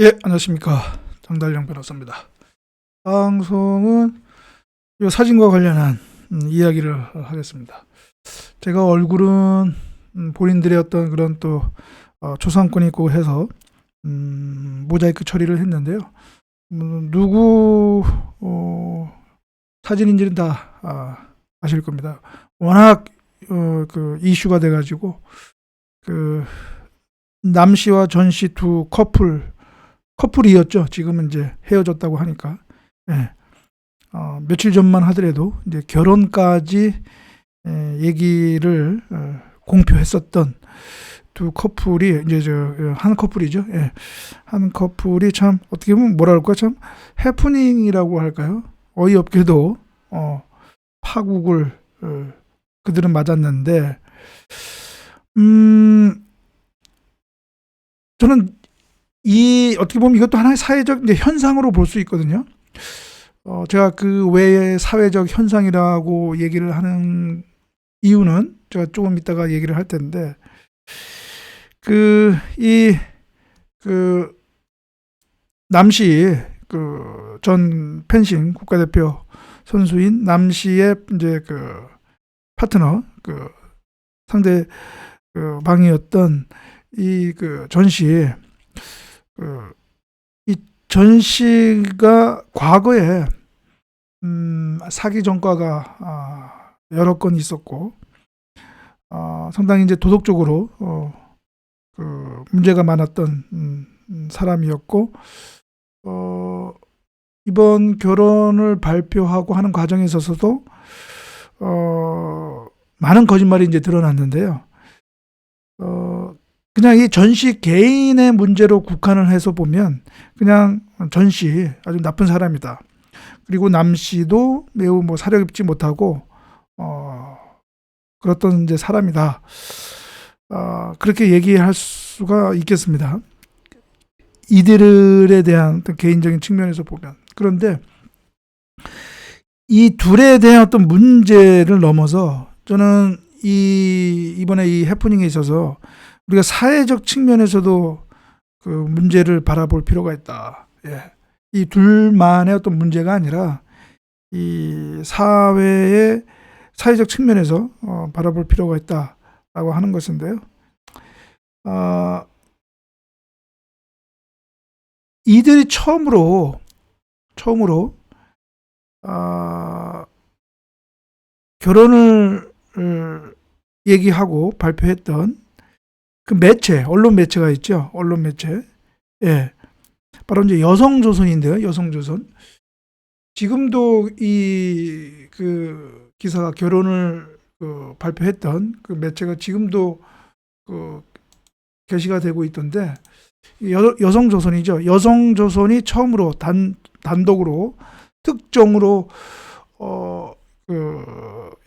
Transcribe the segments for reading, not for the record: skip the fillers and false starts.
예, 안녕하십니까. 장달령 변호사입니다. 방송은 이 사진과 관련한 이야기를 하겠습니다. 제가 얼굴은 본인들의 어떤 그런 또 초상권이 있고 해서 모자이크 처리를 했는데요. 누구 사진인지는 다 아실 겁니다. 워낙 그 이슈가 돼가지고 그 남 씨와 전 씨 두 커플이었죠. 지금은 이제 헤어졌다고 하니까. 예. 며칠 전만 하더라도 이제 결혼까지 얘기를 공표했었던 두 커플이 이제 한 커플이죠. 예. 한 커플이 참 어떻게 보면 뭐라 그럴까 참 해프닝이라고 할까요? 어이없게도 파국을 그들은 맞았는데 저는 이 어떻게 보면 이것도 하나의 사회적 이제 현상으로 볼 수 있거든요. 제가 그 외의 사회적 현상이라고 얘기를 하는 이유는 제가 조금 이따가 얘기를 할 텐데, 남씨, 전 펜싱 국가대표 선수인 남씨의 이제 파트너, 상대 방이었던 전씨, 이 전 씨가 과거에 사기 전과가 여러 건 있었고 상당히 이제 도덕적으로 문제가 많았던 사람이었고 이번 결혼을 발표하고 하는 과정에 있어서도 많은 거짓말이 이제 드러났는데요. 그냥 이 전씨 개인의 문제로 국한을 해서 보면 그냥 전씨 아주 나쁜 사람이다. 그리고 남씨도 매우 뭐 사려 깊지 못하고 그렇던 이제 사람이다. 그렇게 얘기할 수가 있겠습니다. 이들에 대한 어떤 개인적인 측면에서 보면. 그런데 이 둘에 대한 어떤 문제를 넘어서 저는 이번에 이 해프닝에 있어서 우리가 사회적 측면에서도 그 문제를 바라볼 필요가 있다. 예. 이 둘만의 어떤 문제가 아니라 이 사회의 사회적 측면에서 바라볼 필요가 있다라고 하는 것인데요. 이들이 처음으로 결혼을 얘기하고 발표했던 그 매체, 언론 매체가 있죠. 언론 매체. 예. 바로 이제 여성조선인데요. 여성조선. 지금도 이 기사가 결혼을 발표했던 그 매체가 지금도 게시가 되고 있던데 여성조선이죠. 여성조선이 처음으로 단독으로 특종으로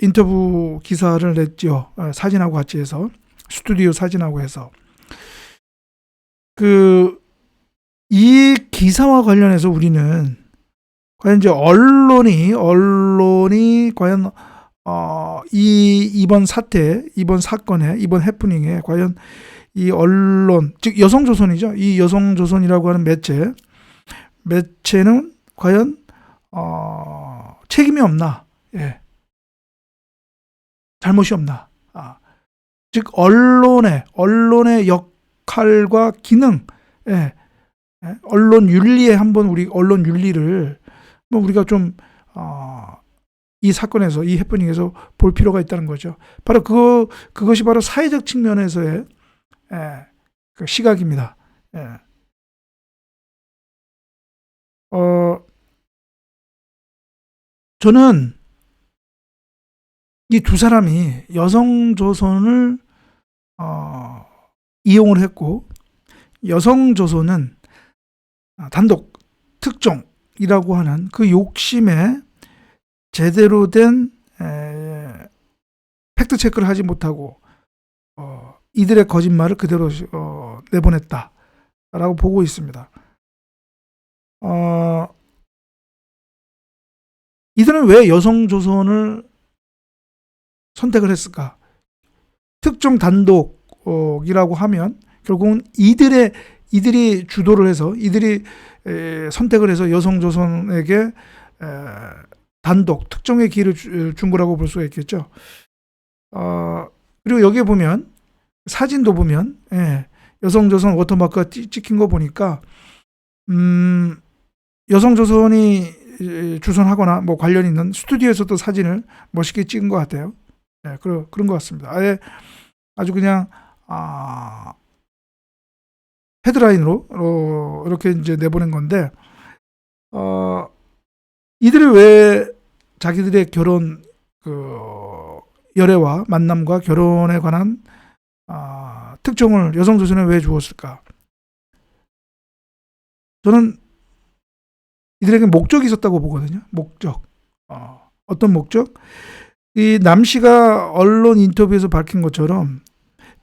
인터뷰 기사를 냈죠. 사진하고 같이 해서. 스튜디오 사진하고 해서 이 기사와 관련해서 우리는 과연 이제 언론이 과연 이번 사태, 이번 사건에, 이번 해프닝에 과연 이 언론, 즉 여성조선이죠. 이 여성조선이라고 하는 매체는 과연 책임이 없나? 예. 잘못이 없나? 즉 언론의 역할과 기능, 언론 윤리에 한번 우리 언론 윤리를 뭐 우리가 좀 이 사건에서 이 해프닝에서 볼 필요가 있다는 거죠. 바로 그것이 바로 사회적 측면에서의 그 시각입니다. 저는 이 두 사람이 여성조선을 이용을 했고 여성조선은 단독 특종이라고 하는 그 욕심에 제대로 된 팩트 체크를 하지 못하고 이들의 거짓말을 그대로 내보냈다라고 보고 있습니다. 이들은 왜 여성조선을 선택을 했을까? 특정 단독이라고 하면 결국은 이들이 주도를 해서 이들이 선택을 해서 여성조선에게 단독 특정의 기회를 준 거라고 볼 수가 있겠죠. 그리고 여기에 보면 사진도 보면 여성조선 워터마크가 찍힌 거 보니까 여성조선이 주선하거나 뭐 관련 있는 스튜디오에서도 사진을 멋있게 찍은 것 같아요. 그런 것 같습니다. 아주 그냥 헤드라인으로 이렇게 이제 내보낸 건데 이들이 왜 자기들의 결혼 열애와 만남과 결혼에 관한 특종을 여성조선에 왜 주었을까? 저는 이들에게 목적이 있었다고 보거든요. 목적. 어떤 목적? 이 남 씨가 언론 인터뷰에서 밝힌 것처럼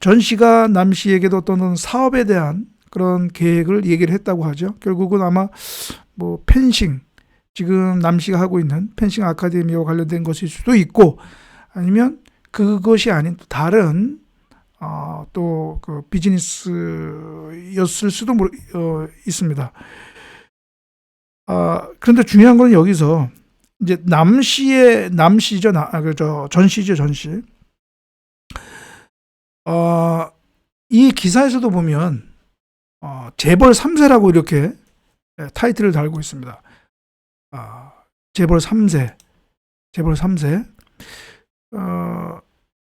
전 씨가 남 씨에게도 어떤 사업에 대한 그런 계획을 얘기를 했다고 하죠. 결국은 아마 뭐 펜싱, 지금 남 씨가 하고 있는 펜싱 아카데미와 관련된 것일 수도 있고, 아니면 그것이 아닌 다른 또 그 비즈니스였을 수도 있습니다. 그런데 중요한 건 여기서 이제 전 씨죠, 전 씨. 이 기사에서도 보면 재벌 3세라고 이렇게 타이틀을 달고 있습니다. 재벌 3세.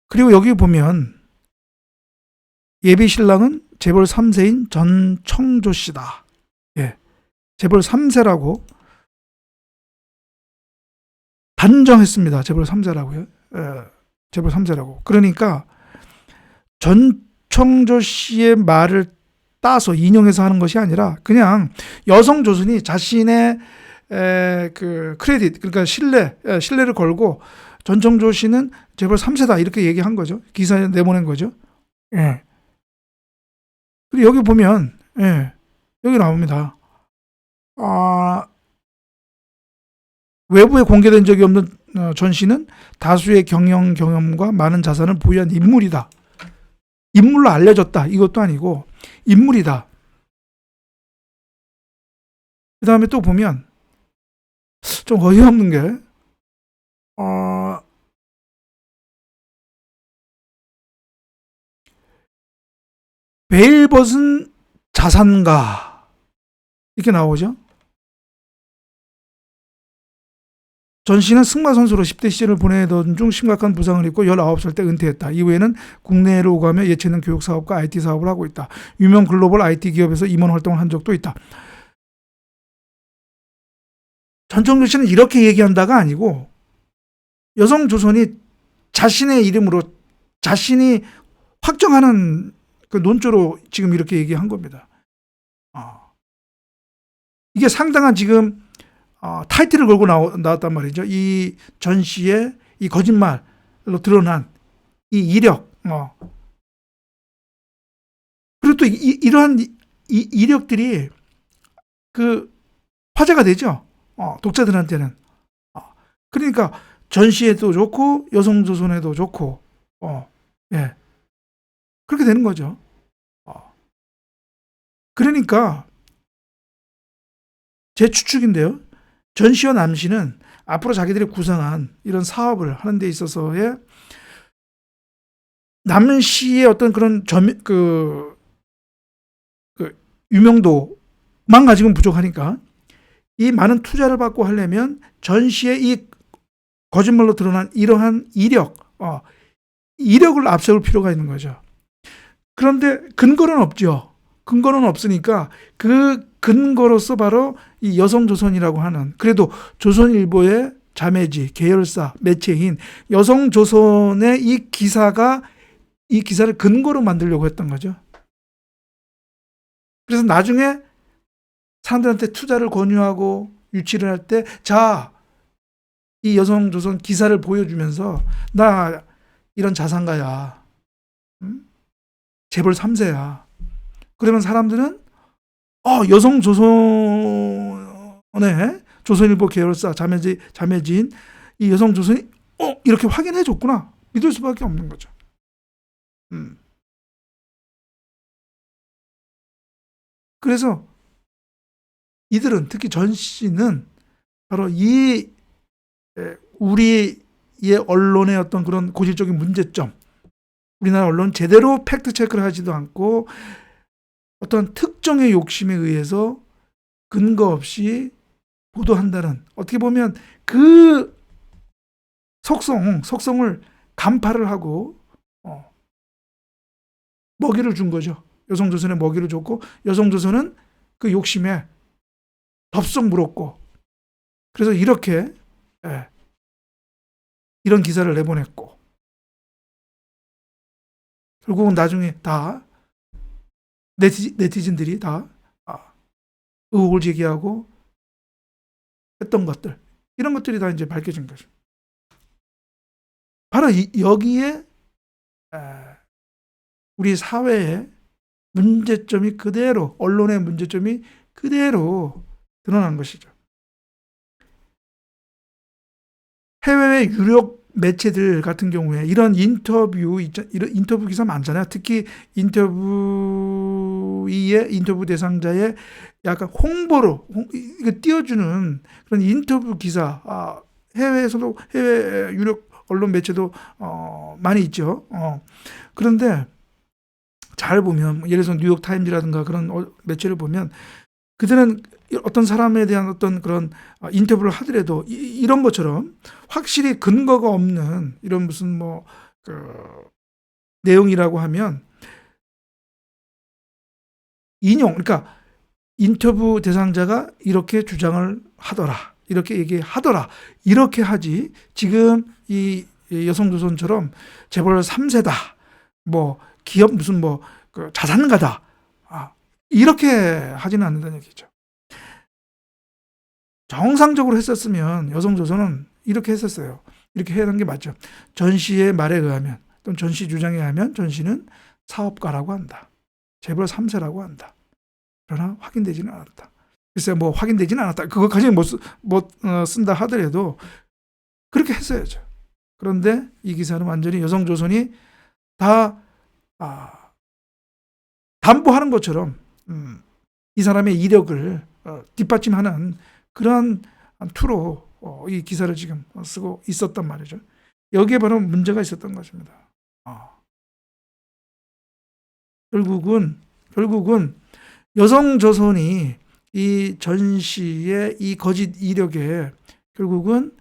그리고 여기 보면 예비 신랑은 재벌 3세인 전청조 씨다. 재벌 3세라고 단정했습니다. 재벌 3세라고요. 재벌 3세라고. 그러니까 전청조 씨의 말을 따서 인용해서 하는 것이 아니라 그냥 여성조선이 자신의 그 크레딧, 그러니까 신뢰를 걸고 전청조 씨는 재벌 3세다 이렇게 얘기한 거죠. 기사에 내보낸 거죠. 그리고 여기 보면 여기 나옵니다. 외부에 공개된 적이 없는 전 씨는 다수의 경험과 많은 자산을 보유한 인물이다. 인물로 알려졌다. 이것도 아니고 인물이다. 그 다음에 또 보면 좀 어이없는 게 베일 벗은 자산가 이렇게 나오죠. 전 씨는 승마 선수로 10대 시절을 보내던 중 심각한 부상을 입고 19살 때 은퇴했다. 이후에는 국내로 오가며 예체능 교육 사업과 IT 사업을 하고 있다. 유명 글로벌 IT 기업에서 임원 활동을 한 적도 있다. 전청조 씨는 이렇게 얘기한다가 아니고 여성조선이 자신의 이름으로 자신이 확정하는 그 논조로 지금 이렇게 얘기한 겁니다. 이게 상당한 지금 타이틀을 걸고 나왔단 말이죠. 이 전 씨의 이 거짓말로 드러난 이 이력, 그리고 또 이러한 이력들이 그 화제가 되죠. 독자들한테는. 그러니까 전 씨에도 좋고 여성조선에도 좋고, 그렇게 되는 거죠. 그러니까 제 추측인데요. 전 씨와 남 씨는 앞으로 자기들이 구상한 이런 사업을 하는 데 있어서의 남 씨의 어떤 그런 유명도만 가지고는 부족하니까 이 많은 투자를 받고 하려면 전 씨의 이 거짓말로 드러난 이러한 이력을 앞세울 필요가 있는 거죠. 그런데 근거는 없죠. 근거는 없으니까 그 근거로서 바로 이 여성조선이라고 하는, 그래도 조선일보의 자매지, 계열사, 매체인 여성조선의 이 기사를 근거로 만들려고 했던 거죠. 그래서 나중에 사람들한테 투자를 권유하고 유치를 할 때, 이 여성조선 기사를 보여주면서 나 이런 자산가야. 재벌 3세야. 그러면 사람들은 여성조선의 조선일보 계열사 자매지인 이 여성조선이 이렇게 확인해 줬구나. 믿을 수밖에 없는 거죠. 그래서 이들은, 특히 전 씨는 바로 이 우리의 언론의 어떤 그런 고질적인 문제점, 우리나라 언론 제대로 팩트 체크를 하지도 않고 어떤 특정의 욕심에 의해서 근거 없이 보도한다는, 어떻게 보면 그 속성을 간파를 하고 먹이를 준 거죠. 여성조선에 먹이를 줬고, 여성조선은 그 욕심에 덥석 물었고, 그래서 이렇게 이런 기사를 내보냈고, 결국은 나중에 다 네티즌들이 다 의혹을 제기하고 했던 것들, 이런 것들이 다 이제 밝혀진 거죠. 바로 여기에 우리 사회의 문제점이 그대로, 언론의 문제점이 그대로 드러난 것이죠. 해외의 유력 매체들 같은 경우에 이런 인터뷰 기사 많잖아요. 특히 인터뷰 대상자의 약간 홍보로 이거 띄워주는 그런 인터뷰 기사, 해외에서도, 해외 유력 언론 매체도 많이 있죠. 그런데 잘 보면, 예를 들어서 뉴욕 타임즈라든가 그런 매체를 보면, 그들은 어떤 사람에 대한 어떤 그런 인터뷰를 하더라도 이런 것처럼 확실히 근거가 없는 이런 무슨 내용이라고 하면 그러니까 인터뷰 대상자가 이렇게 주장을 하더라, 이렇게 얘기하더라, 이렇게 하지, 지금 이 여성조선처럼 재벌 3세다, 기업 무슨 자산가다, 이렇게 하지는 않는다는 얘기죠. 정상적으로 했었으면 여성조선은 이렇게 했었어요. 이렇게 해야 하는 게 맞죠. 전 씨의 말에 의하면, 또는 전 씨 주장에 의하면 전 씨는 사업가라고 한다, 재벌 3세라고 한다. 그러나 확인되지는 않았다. 글쎄 확인되지는 않았다, 그것까지 못 쓴다 하더라도 그렇게 했어야죠. 그런데 이 기사는 완전히 여성조선이 다 담보하는 것처럼 이 사람의 이력을 뒷받침하는 그런 투로 이 기사를 지금 쓰고 있었단 말이죠. 여기에 바로 문제가 있었던 것입니다. 결국은 여성조선이 이 전 씨의 이 거짓 이력에 결국은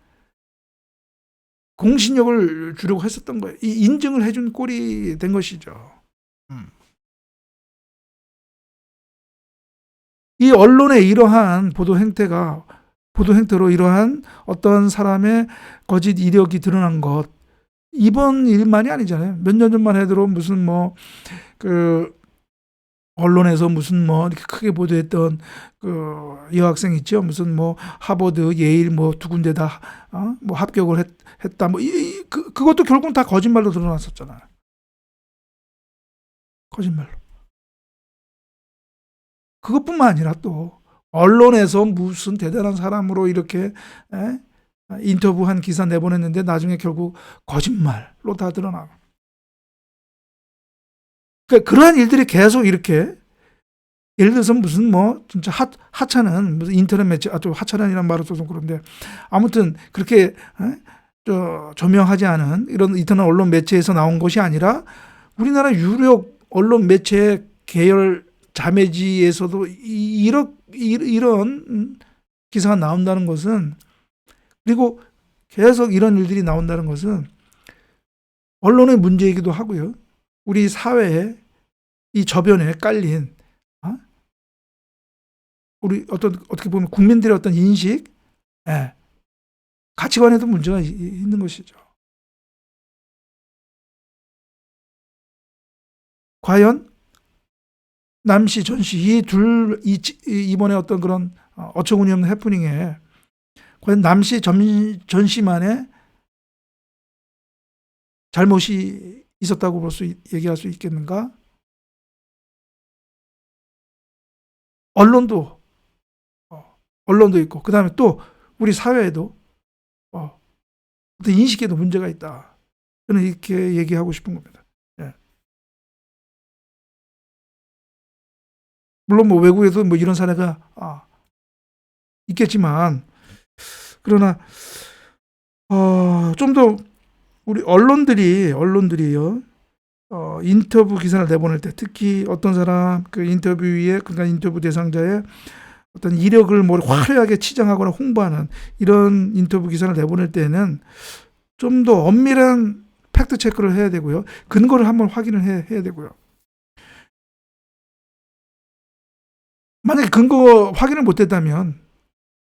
공신력을 주려고 했었던 거예요. 이 인증을 해준 꼴이 된 것이죠. 이 언론의 이러한 보도 행태로 이러한 어떤 사람의 거짓 이력이 드러난 것, 이번 일만이 아니잖아요. 몇 년 전만 해도 무슨 언론에서 무슨 이렇게 크게 보도했던 그 여학생 있죠. 무슨 하버드, 예일 두 군데 다 합격을 했다. 그것도 결국은 다 거짓말로 드러났었잖아요. 거짓말로. 그것뿐만 아니라 또 언론에서 무슨 대단한 사람으로 이렇게 인터뷰한 기사 내보냈는데 나중에 결국 거짓말로 다 드러나고. 그러니까 그러한 일들이 계속 이렇게, 예를 들어서 무슨 진짜 하찮은 무슨 인터넷 매체, 좀 하찮은이라는 말을 써서 그런데, 아무튼 그렇게 조명하지 않은 이런 인터넷 언론 매체에서 나온 것이 아니라 우리나라 유력 언론 매체 계열 자매지에서도 이런 기사가 나온다는 것은, 그리고 계속 이런 일들이 나온다는 것은 언론의 문제이기도 하고요. 우리 사회에 이 저변에 깔린 우리 어떻게 보면 국민들의 어떤 인식, 가치관에도 문제가 있는 것이죠. 과연 남씨, 전씨 이번에 어떤 그런 어처구니 없는 해프닝에 과연 남씨, 전씨만의 잘못이 있었다고 얘기할 수 있겠는가? 언론도 있고, 그 다음에 또 우리 사회에도 어떤 인식에도 문제가 있다. 저는 이렇게 얘기하고 싶은 겁니다. 물론 뭐 외국에도 뭐 이런 사례가 있겠지만, 그러나 좀 더 우리 언론들이요, 인터뷰 기사를 내보낼 때, 특히 어떤 사람 그 인터뷰에, 그러니까 인터뷰 대상자의 어떤 이력을 뭐 화려하게 치장하거나 홍보하는 이런 인터뷰 기사를 내보낼 때는 좀 더 엄밀한 팩트 체크를 해야 되고요. 근거를 한번 확인을 해야 되고요. 만약에 근거 확인을 못했다면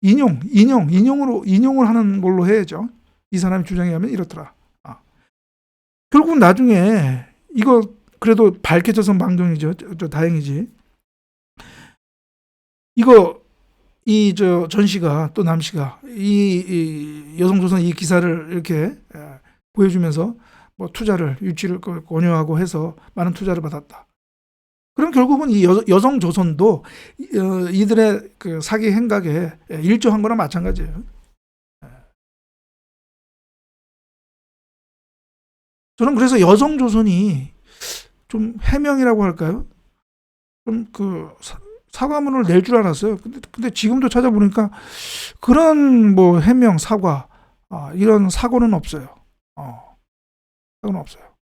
인용을 하는 걸로 해야죠. 이 사람이 주장에 하면 이렇더라. 결국 나중에 이거 그래도 밝혀져서 망정이죠. 다행이지. 이거 전 씨가 또 남 씨가 이 여성조선 이 기사를 이렇게 보여주면서 뭐 투자를 유치를 권유하고 해서 많은 투자를 받았다. 그럼 결국은 이 여성조선도 이들의 그 사기 행각에 일조한 거나 마찬가지예요. 저는 그래서 여성조선이 좀 해명이라고 할까요? 좀 그 사과문을 낼 줄 알았어요. 근데 지금도 찾아보니까 그런 뭐 해명, 사과, 이런 사고는 없어요. 사고는 없어요.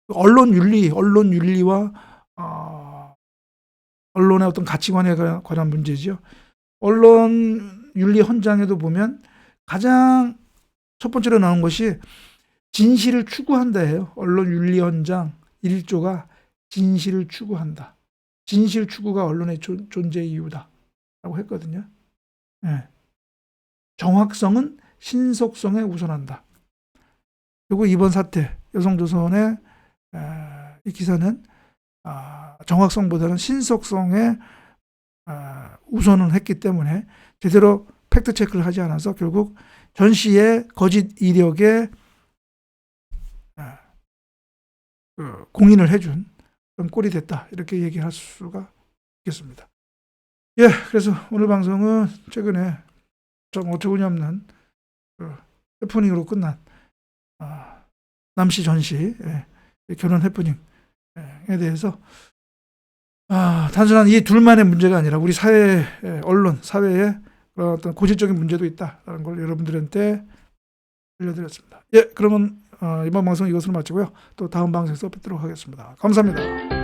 언론 윤리와 언론의 어떤 가치관에 관한 문제죠. 언론 윤리 헌장에도 보면 가장 첫 번째로 나온 것이 진실을 추구한다예요. 언론 윤리 헌장 1조가 진실을 추구한다. 진실 추구가 언론의 존재 이유다라고 했거든요. 네. 정확성은 신속성에 우선한다. 그리고 이번 사태 여성조선의 이 기사는 정확성보다는 신속성에 우선을 했기 때문에 제대로 팩트 체크를 하지 않아서 결국 전 씨의 거짓 이력에 공인을 해준 그런 꼴이 됐다, 이렇게 얘기할 수가 있겠습니다. 예, 그래서 오늘 방송은 최근에 좀 어처구니없는 해프닝으로 끝난 남씨 전씨 결혼 해프닝에 대해서 단순한 이 둘만의 문제가 아니라 우리 사회, 언론, 사회에 어떤 고질적인 문제도 있다라는 걸 여러분들한테 알려드렸습니다. 예, 그러면 이번 방송 이것으로 마치고요. 또 다음 방송에서 뵙도록 하겠습니다. 감사합니다.